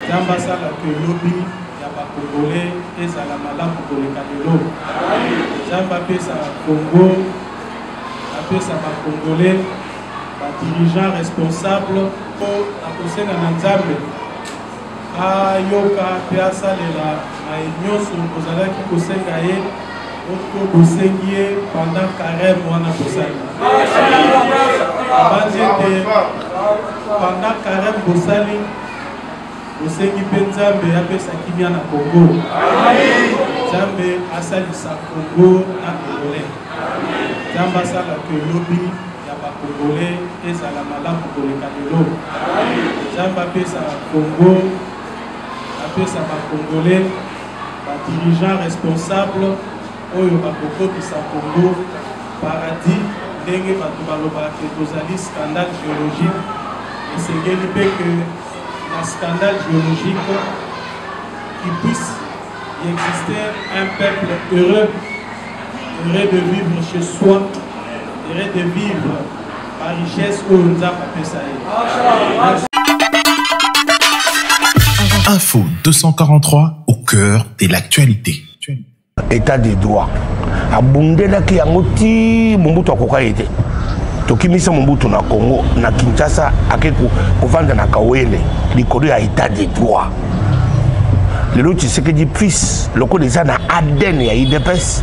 Zambasala que lobby ya ba Congolais et ça la malamu pour les Canelo. Zamba pesa Congo, apesa ba Congolais, ba dirigeants responsables pour la conseil na Nzambe. Ayoka pesa lela na nyonso kozalaki kosenga ye oko bosengie pendant carême wana bosali. Pendant carême bosali bosengi pe Nzambe apesa kimia na Congo. Nzambe asalisa Congo na Congolais. Nzambe asala que lobby ya ba Congolais ezala malamu koleka lelo. Nzambe apesa Congo, apesa ba Congolais, ba dirigeants responsables oyo bakokotisa Congo paradis ndenge bato balobaka tozali scandale géologique esengeli mpe que la scandale géologique qui puisse y exister un peuple heureux de vivre chez soi, heureux de vivre par richesse oyo Nzambe apesa ye. Info 243 au cœur de l'actualité. État des droits. Abundela ki yangoti Mobutu akoka ete. Tokimisa Mobutu na Congo na Kinshasa akeku kovanda na Kawele likolo ya état des droits. Lelo Tshisekedi fils loko déjà na Aden ya IDPS.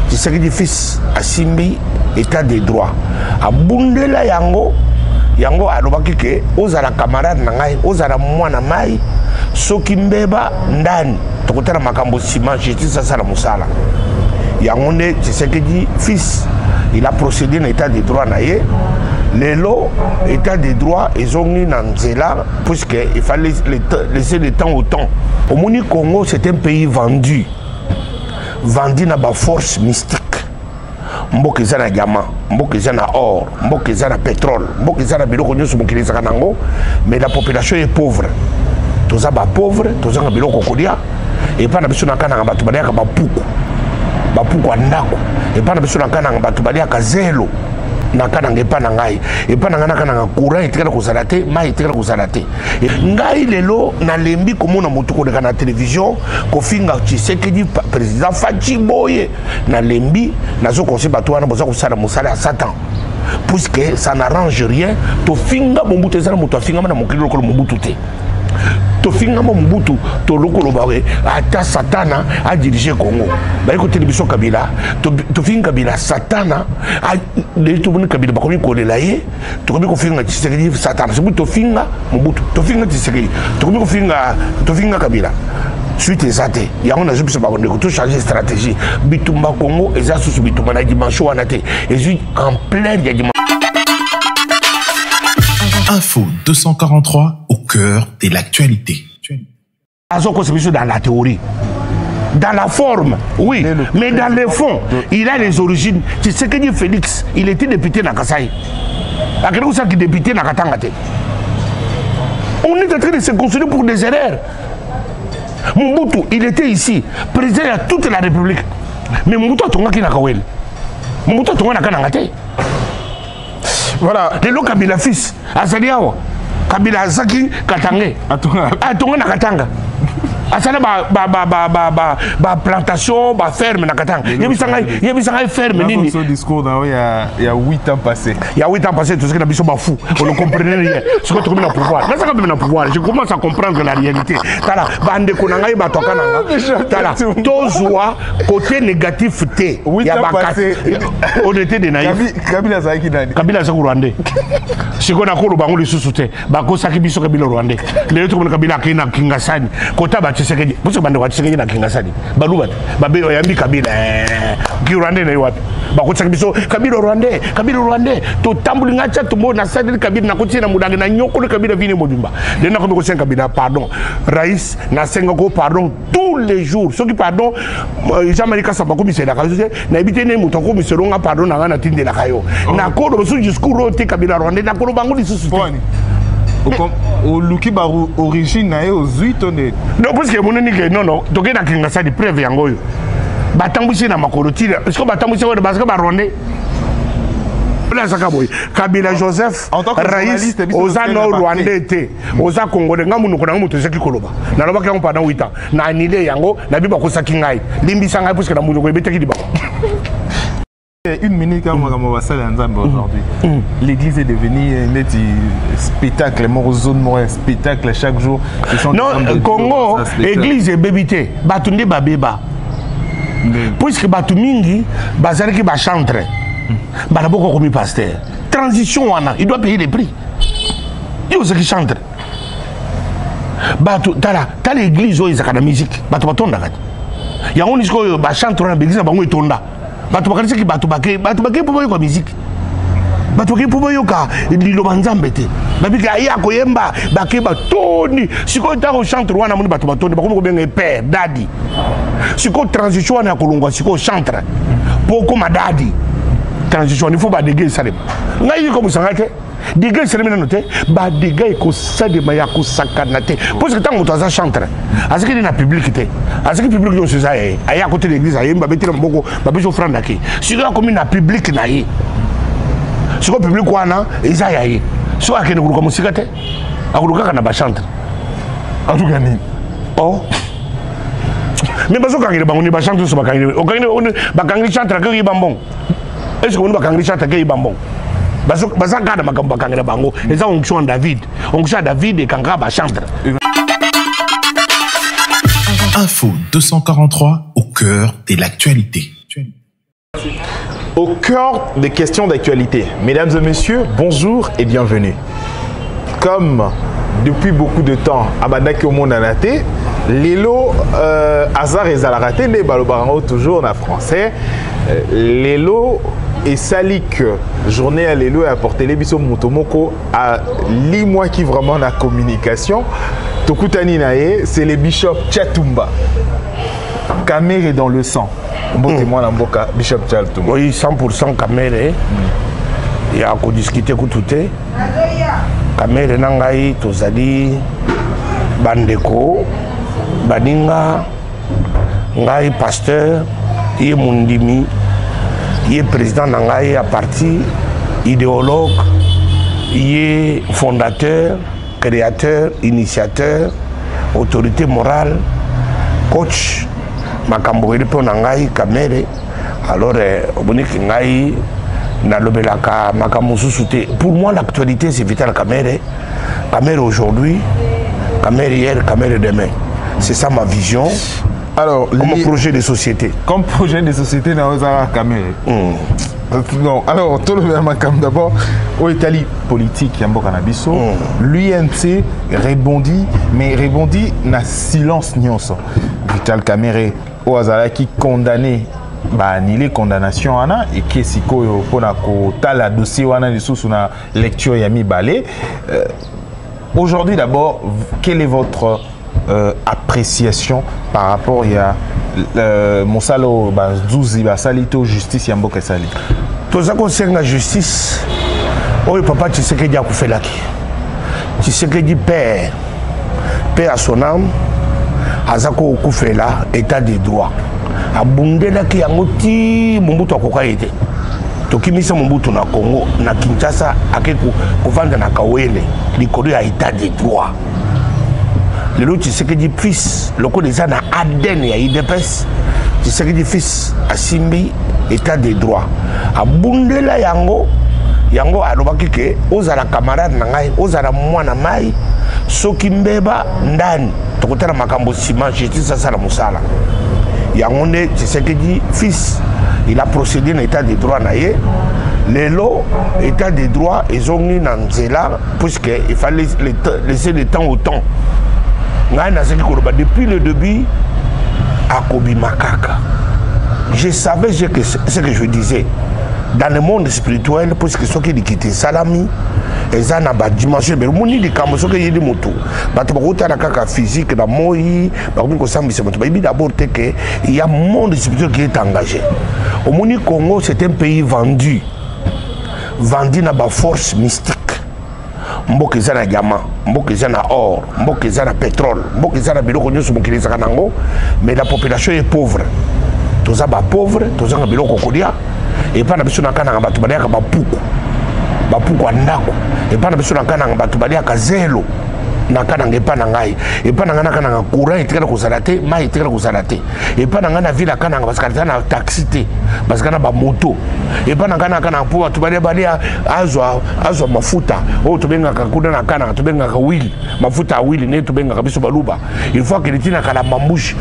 Tshisekedi fils asimbi état des droits. Abundela yango alobaki ke ozala camarade na ngai, ozala mwana mai soki mbeba ndani tokotala makambo sima justice asala musala. Yango nde Tshisekedi fils il a procédé dans l'état des droits naïe. Lelo état des droits ezongi na nzela puisque il fallait laisser le temps au temps. Au Moni Congo c'est un pays vendu na ba force mystique. Mboka eza na diamant, mboka eza na or, mboka eza na pétrole, mboka eza na biloko nyonso mokili ezaka nango, mais la population est pauvre. Toza ba pauvre, toza na biloko kolia, et pas na biso na kana bato baliaka bapuku andako, et pas na biso na kana bato baliaka zelo. Nakana ngepa na ngai epa na ngana kana courant etikala kozala te mai etikala kozala te ngai lelo na lembi komona motu koleka na télévision kofinga Tshisekedi président Fachi Boye na lembi nazo conseil bato wana boza kosala mosala à Satan puisque ça n'arrange rien to finga Mobutu ezala moto afinga na mokili lokolo Mobutu te to finga Mobutu to lokolo bawe ata Satana a diriger Congo bari ko télévision Kabila to finga Kabila Satana a de to boni Kabila bakomi ko lelaye to komi ko finga Tshisekedi Satana c'est to finga Mobutu to finga Tshisekedi to komi ko finga Kabila suite ezate yango na jobisa ba ko to changer stratégie bitumba Congo eza sous bitumba na dimension wana te ezu en plein dimension. Info 243 au cœur de l'actualité. Dans la théorie, dans la forme, oui, mais dans le fond, il a les origines. Tu sais que Félix, il était député dans Kasaï. À quel moment qu'il député dans Katangate? On est en train de se construire pour des erreurs. Mobutu, il était ici, président de toute la République. Mais Mobutu a tombé dans Kawel. Mobutu a tombé dans Kanangate. Voilà. Le lot Kabila fils, Azaliawa, Kabila Azaki Katangé, Atonga na Katanga. Asana ba plantation, ba ferme na Katanga. Yebisanga ferme nini. Ce discours il y a 8 ans passés. Il y a 8 ans passés, tout ce que nous sommes fous. On ne comprenait rien. Ce que tu as pouvoir. Mais ça quand même pouvoir. Je commence à comprendre la réalité. Tala bande konanga ba tokananga. Tala tozoa côté négatif té. Il y a bakati. On était des naïfs. Kabila Zaki nani. Kabila Zaki Rwandais. Ce qu'on a kolo bango le sous-souté. Bako saki biso Kabila Rwandais. Les autres comme Kabila kina Kingasani. Kota ba Tshisekedi. Parce que bande wa Tshisekedi na Kingasani. Baluba. Babe oyambi Kabila. Ki Rwandais na wapi? Bako saki biso Kabila Rwandais. Kabila Rwandais. To tambulinga cha tumbo na sadili Kabila na kuti na mudange na nyoko le Kabila vini modumba. Dena ko ko Kabila pardon. Raïs na senga ko pardon tous les jours. Ce qui pardon Jean-Marie Samba ko misela ka na ibite ne muto ko miselonga pardon na na tinde la kayo. Na ko do su discours te Kabila Rwandais na ko bango lisusu. Au Luki Baru origine na aux 8 ans. Non parce que mon nike non toke na kinga sa di preuve yango yo. Batambusi na makolo tira parce que batambusi wa parce que ba Rwandais Kabila Joseph, Raïs, Oza no Rwandais te, Oza Congolais, Ngamu Konango Mutoseki Koloba. Na loba ki pendant 8 ans. Na anile yango, na biba ko sakingai. Limbi sangai parce que na muno ko beteki diba. Une minute quand on va saler aujourd'hui. L'église est devenue un spectacle, un spectacle chaque jour. Non, Congo, l'église est bébité. Batundi babeba. Puisque batu mingi, bazari ki ba chantre. Baraboko comme pasteur. Transition wana, il doit payer les prix. Il y a qui chantent. Batu tala l'église où ils ont la musique. Batu batonda kat. Ya on dit que ba chantre na l'église ba ngoi tonda. Batu bakalisi ki batu bake pour yo musique. Batu bake pour yo ka lilo banzambe te. Babika ya koyemba bake batoni. Siko taro chantre wana muni batu batonda ba ko benga père daddy. Siko transition wana kolongwa siko chantre. Poko madadi. Transition il faut ba dégager ça. Ngai comme ça ngate. Dégager ça noté ba dégager ko ça de maya ko sakanate. Parce que tant que chantre. Parce que na publicité. Parce que public yo c'est ça aya côté l'église aya mba betira mboko ba biso franda ki. Si ko comme na public na yi. Si ko public wana eza ya yi. So akene ko musika te. Akuluka kana ba chantre. Atuka ni. Oh. Mais bazo kangire bango ni ba chantre so ba kangire. O kangire ba kangire chantre ka yi bambong. Est-ce que vous ne pouvez pas faire bambon? Baza gada makambo bakangela bango. Les gens onction David. Onction David et kanga ba chantre. Info 243 au cœur de l'actualité. Au cœur des questions d'actualité. Mesdames et messieurs, bonjour et bienvenue. Comme depuis beaucoup de temps, Abadaki au monde a raté, Lelo Hazard et Zalaraté, les balobarango toujours en français. Lelo et Salik, journée à Lelo et apporté les bisous Motomoko à l'imois qui vraiment la communication. Tokutani nae, c'est les bishops Tchatumba. Kamere dans le sang. Bon témoin la mboka Bishop Tchatumba. Oui, 100% Kamere. Il y a qu'on discuter tout. Kamere nangai tozali bandeko baninga ngai pasteur il est mundimi il est président nangai à parti idéologue il est fondateur créateur initiateur autorité morale coach makambo elepo nangai Kamere alors boniki ngai nalobelaka makambo susute. Pour moi l'actualité c'est Vital Kamere. Kamere aujourd'hui, Kamere hier, Kamere demain. C'est ça ma vision. Alors, comme projet de société. Comme projet de société, nous avons Kamere. Non, alors, tout le monde d'abord, au Italie politique, Yambo Canabiso, l'UNC rebondit, mais rebondit na silence nyonso. Vital Kamere, au Azala qui condamné, bah annulé condamnation et qui est pour la dossier wana de sous na lecture Yami Balé. Aujourd'hui d'abord, quelle est votre appréciation par rapport à Monsalo Zouzi Salito justice Yambo Kesali? Tout ça concerne la justice. Oh papa, tu sais que Dieu a fait là. Tu sais que dit père à son âme, Azako Koufela, état de droit. Abundela ki yangoti Mobutu akoka ete. Tokimisa Mobutu na Congo na Kinshasa akeku kovanda na Kawele likolo ya état de droit. Lelo tu sais que dit fils loko déjà na ADN ya IDPS. Tu sais que dit fils asimbi état de droit. Abundela yango alobaki ke ozala camarade na ngai ozala mwana mai soki mbeba ndani tokotala makambo sima justice sala musala. Yangonde, tu sais que dit fils, il a procédé dans l'état de droit naïe. Les lots, état de droit, ils ont mis dans Zéla, puisqu'il fallait laisser le temps au temps. Depuis le début, à Kobi Makaka, je savais ce que je disais. Dans le monde spirituel, puisque ceux qui quittent Salami, ils ont une dimension, mais ils ont ceux qui ont des physique, d'abord il y a un monde spirituel qui est engagé. Au Congo, c'est un pays vendu dans la force mystique. Mboka eza na diamant, mboka eza na or, mboka eza na pétrole, mboka eza na biloko nyonso mokili ezaka nango, mais la population est pauvre. Toza ba pauvre, toza na biloko kolia, et pas na biso na kana ba tubaliaka ba puku. bapuku ndako epa na biso na kananga bato baliaka zelo na kananga epa na ngai epa na ngana kananga courant etikala kozala te mai etikala kozala te epa na ngana ville kananga parce que na taxi te parce que na ba moto epa na ngana kananga po bato balia azwa mafuta o to benga kuna na kananga to benga ka wheel mafuta wheel ne to benga biso baluba il faut que litina kala mamouche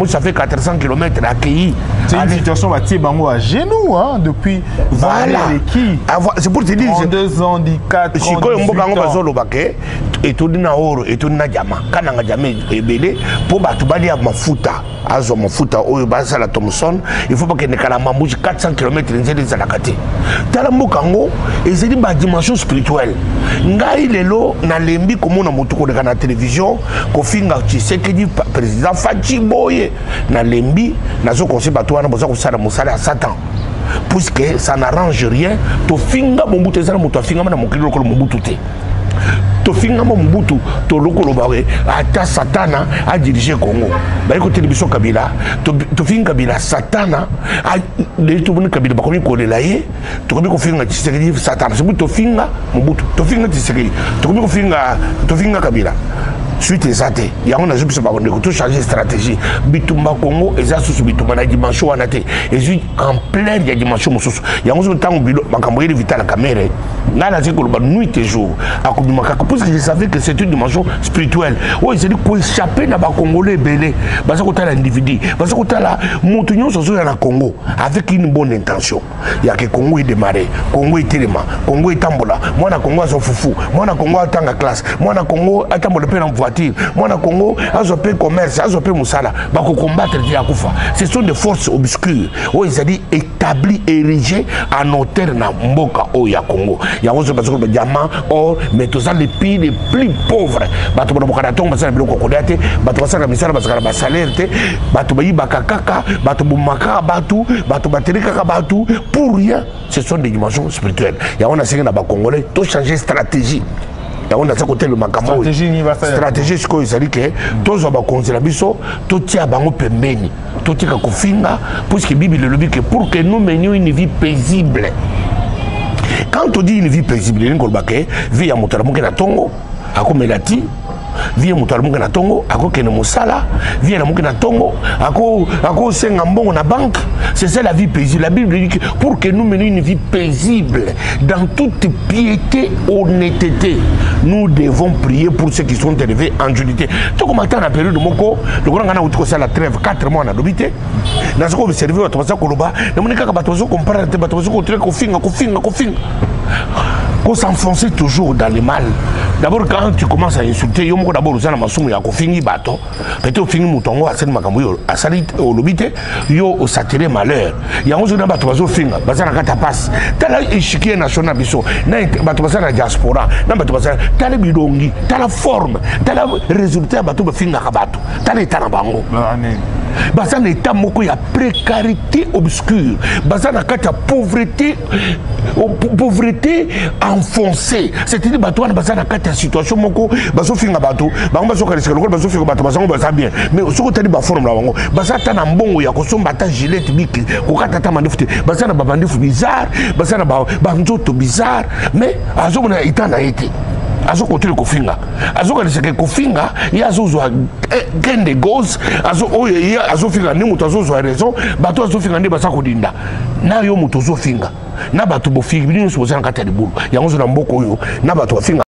ça fait 400 km à Kei. C'est une situation qui bango à genoux hein depuis voilà c'est pour te dire en 2 ans 4 ans sikoyo mboka ngo bazoloba ke etodina etodina jama kananga jama ebele po bato balia mafuta azo mafuta oyo basala Thomson il faut pas que nekala mamouche 400 km nzeli za kate tala mboka ngo ezeli ba dimension spirituelle ngai lelo na lembi komona moto ko na télévision ko finga Tshisekedi président Fachi Boye na lembi nazo conseil bato wana boza ko sala mosala à Satan puisque ça n'arrange rien to finga Mobutu ezala moto finga na mokilo ko Mobutu te to finga Mobutu to lokolo bawe ata Satana a diriger Congo ba ko télévision Kabila to finga Kabila Satana a de to boni Kabila ba ko ko lelaye to ko finga Tshisekedi Satana c'est to finga Mobutu to finga Tshisekedi to ko finga Kabila suite ezate yango na jupiso ba ko to changer stratégie bitumba Congo eza susu bitumba na dimension wana te ezu en plein ya dimension mosusu yango zo tango bilo makambo yeli vital caméra na la ziko ba nuit et jour akubimaka parce que je savais que c'est une dimension spirituelle oui c'est dit ko échapper na ba congolais belé ba ko tala individu ba ko tala moto nyonso zo na Congo avec une bonne intention ya que Congo est démarré Congo est telema Congo est tambola mwana Congo azo fufu mwana Congo atanga classe mwana Congo atambola pe na voiture mwana Congo azo pe commerce azo pe musala ba ko combattre ya kufa ce sont des forces obscures oui c'est dit établi érigé en hauteur na mboka o ya Congo ya ozo bazoko ba diamant or mais tous les pays les plus pauvres bato ba bokana tonga basala biloko ko date bato basala misala basala ba salaire te bato ba yibaka kaka bato bumaka bato batereka bato pour rien ce sont des dimensions spirituelles ya on a séné na ba congolais to changer stratégie ya on a ça côté le makambo stratégie ce que ça dit que tous ba konzela biso to tia bango pembeni to tika kofinga puisque Bible le dit que pour que nous menions une vie paisible. Quand on dit une vie paisible, vie à Moutaramunga na Tongo, à Komelati, vie à Moutaramunga na Tongo, à Kokene Moussala, vie à Moutaramunga na Tongo, à Ko Sengambon na banque, c'est ça la vie paisible. La Bible dit que pour que nous menions une vie paisible, dans toute piété, honnêteté, nous devons prier pour ceux qui sont élevés en dignité. Tout comme attend la période de Moko, le grand gana outiko ça la trêve 4 mois na dobité. Dans ce qu'on observe au Tobaza Koloba, na monika ka batozo comprendre te batozo ko très ko finga. Qu'on s'enfoncer toujours dans le mal. D'abord quand tu commences à insulter, yo moko d'abord uzana masumu ya ko fingi bato. Peut-être fingi mutongo aseni makambo yo asali au lobité yo au satiré malheur. Ya onzo na bato bazo finga, bazana kata passe. Tala échiquier national biso, na bato bazana diaspora, na bato bazana tala bidongi, tala forme, tala résultat bato ba finga ka bato. Tala etana bango. Bazana état moko ya précarité obscure. Bazana kata pauvreté enfoncée. C'est-à-dire bato na bazana kata situation moko bazo finga bato, bango bazo ka risque bazo finga bato bazango baza bien. Mais soko tali ba forme la bango, bazata na mbongo ya kosomba ta gilet biki, ko kata ta manufte, bazana ba bandifu bizarre, bazana ba nzoto bizarre, mais azo na itana été. Azo continue kofinga azo ka kofinga ya azo zo gain de gauze azo oyo azo finga ni muto azo zo raison bato azo finga ndi basa kodinda na yo muto zo finga na bato bo finga bini so bozana kata libulu yango zo na mboko oyo na bato finga